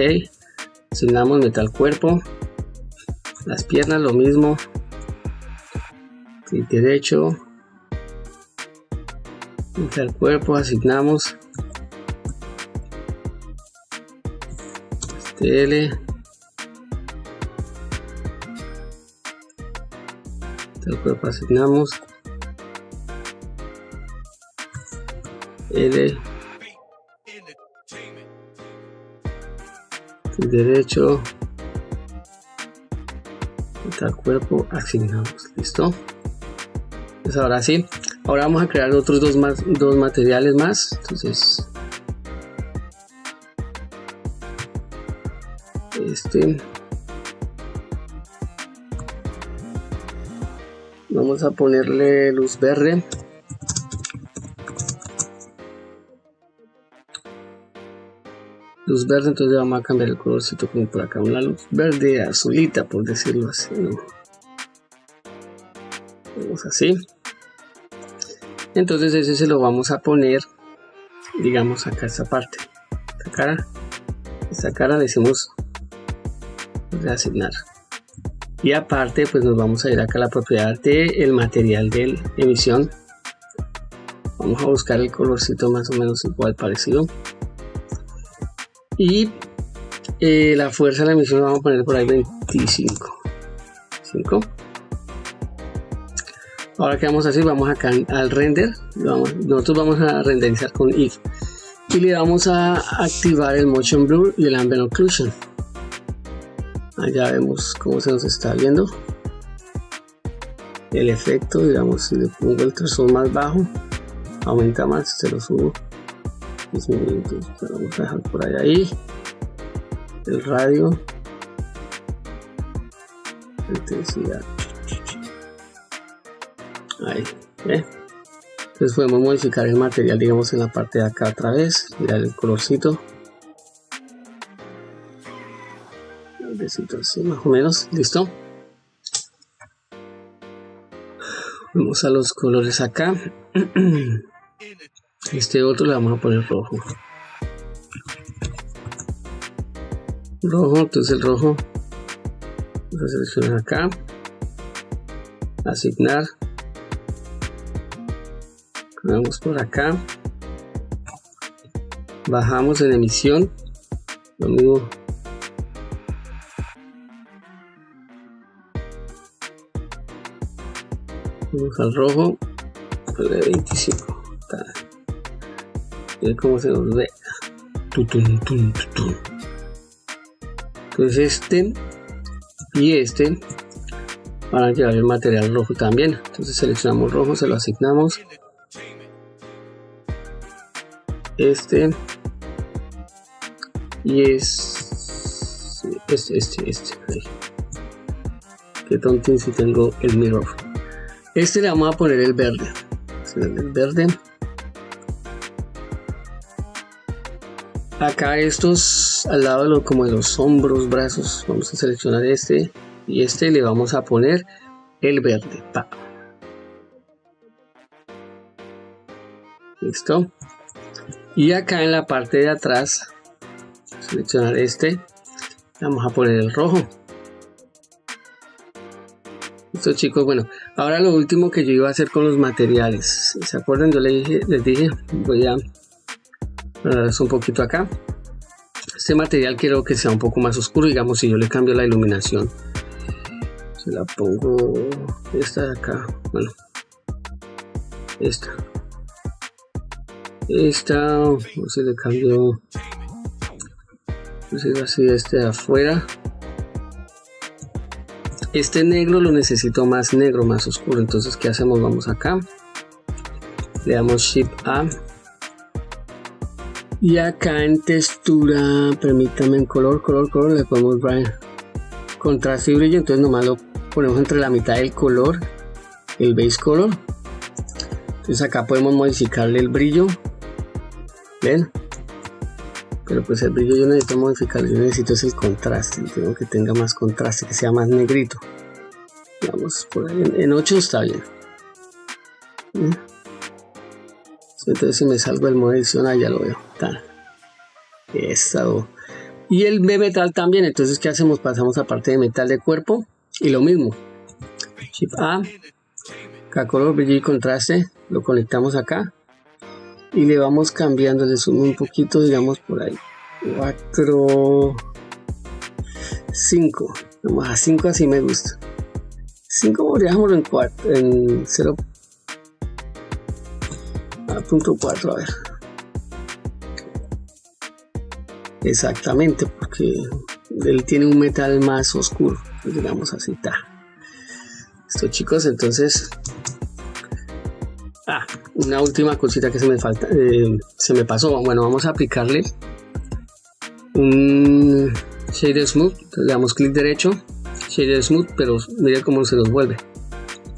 Asignamos metal cuerpo. Las piernas lo mismo. Clic derecho. Metal cuerpo, asignamos. Este L. El cuerpo asignamos L, clic derecho, el cuerpo asignamos. Listo. Pues ahora sí, ahora vamos a crear otros dos materiales más. Entonces vamos a ponerle luz verde. Luz verde, entonces vamos a cambiar el colorcito como por acá, una luz verde azulita, por decirlo así, ¿no? Vamos así. Entonces ese se lo vamos a poner, digamos acá esta parte, esta cara le decimos reasignar. Y aparte pues nos vamos a ir acá a la propiedad del material de emisión. Vamos a buscar el colorcito más o menos igual, parecido. Y la fuerza de la emisión vamos a poner por ahí 25. 5. Ahora que vamos a hacer, vamos acá al render. Nosotros vamos a renderizar con if. Y le vamos a activar el motion blur y el ambient occlusion. Allá vemos cómo se nos está viendo el efecto. Digamos, si le pongo el threshold más bajo, aumenta más, se lo subo 10 minutos, vamos a dejar por ahí el radio, intensidad, ahí, entonces podemos modificar el material, digamos en la parte de acá otra vez, mirar el colorcito, así más o menos. Listo. Vamos a los colores acá. Este otro le vamos a poner rojo. Entonces el rojo vamos a seleccionar acá, asignar, vamos por acá, bajamos en emisión, lo mismo. Vamos al rojo, de 25. Miren cómo se nos ve. Entonces este y este van a llevar el material rojo también. Entonces seleccionamos rojo, se lo asignamos. Este y este. Ahí. Qué tontín si tengo el mirror. Este le vamos a poner el verde. El verde. Acá estos al lado de como de los hombros, brazos, vamos a seleccionar este y este le vamos a poner el verde. Pa. Listo. Y acá en la parte de atrás, seleccionar este, vamos a poner el rojo. Listo, chicos. Bueno, ahora lo último que yo iba a hacer con los materiales, ¿se acuerdan? Yo les dije, voy a un poquito acá. Este material quiero que sea un poco más oscuro, digamos. Si yo le cambio la iluminación, se la pongo esta de acá, bueno, esta, o si le cambio, así, este de afuera, este negro lo necesito más negro, más oscuro. Entonces, ¿qué hacemos? Vamos acá, le damos Shift A. Y acá en textura, permítame, en color, le podemos dar contraste y brillo. Entonces nomás lo ponemos entre la mitad del color, el base color. Entonces acá podemos modificarle el brillo. ¿Ven? Pero pues el brillo yo necesito modificarlo. Yo necesito es el contraste. Tengo que tenga más contraste, que sea más negrito. Vamos por ahí. En 8 está bien. Entonces si me salgo del modo edición, ahí ya lo veo. Eso. Y el B metal también. Entonces, ¿qué hacemos? Pasamos a parte de metal de cuerpo y lo mismo. Shift A, acá color, brillo y contraste, lo conectamos acá y le vamos cambiando, le sumo un poquito, digamos por ahí 4, 5. Vamos a 5, así me gusta. 5 dejámoslo en 0. Punto 4, a ver, exactamente, porque él tiene un metal más oscuro, digamos así. Está esto, chicos. Entonces, una última cosita que se me pasó. Bueno, vamos a aplicarle un shader smooth. Entonces, le damos clic derecho, shader smooth, pero mire cómo se nos vuelve.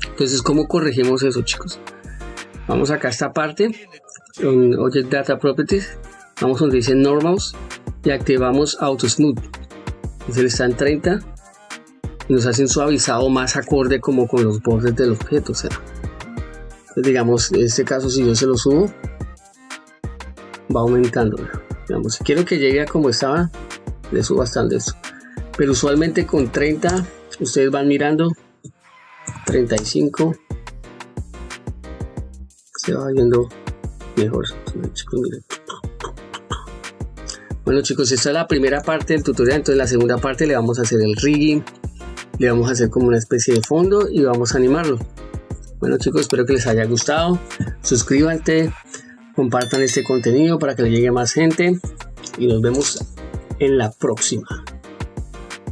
Entonces, ¿cómo corregimos eso, chicos? Vamos acá a esta parte, en Object Data Properties, vamos donde dice Normals y activamos Auto Smooth. Entonces está en 30 y nos hace un suavizado más acorde como con los bordes del objeto. O sea, entonces, digamos, en este caso, si yo se lo subo, va aumentando. Digamos, si quiero que llegue a como estaba, le subo bastante esto. Pero usualmente con 30, ustedes van mirando, 35. Se va viendo mejor, chicos, miren. Bueno, chicos, esta es la primera parte del tutorial. Entonces la segunda parte le vamos a hacer el rigging, le vamos a hacer como una especie de fondo y vamos a animarlo. Bueno, chicos, espero que les haya gustado. Suscríbanse, compartan este contenido para que le llegue a más gente y nos vemos en la próxima.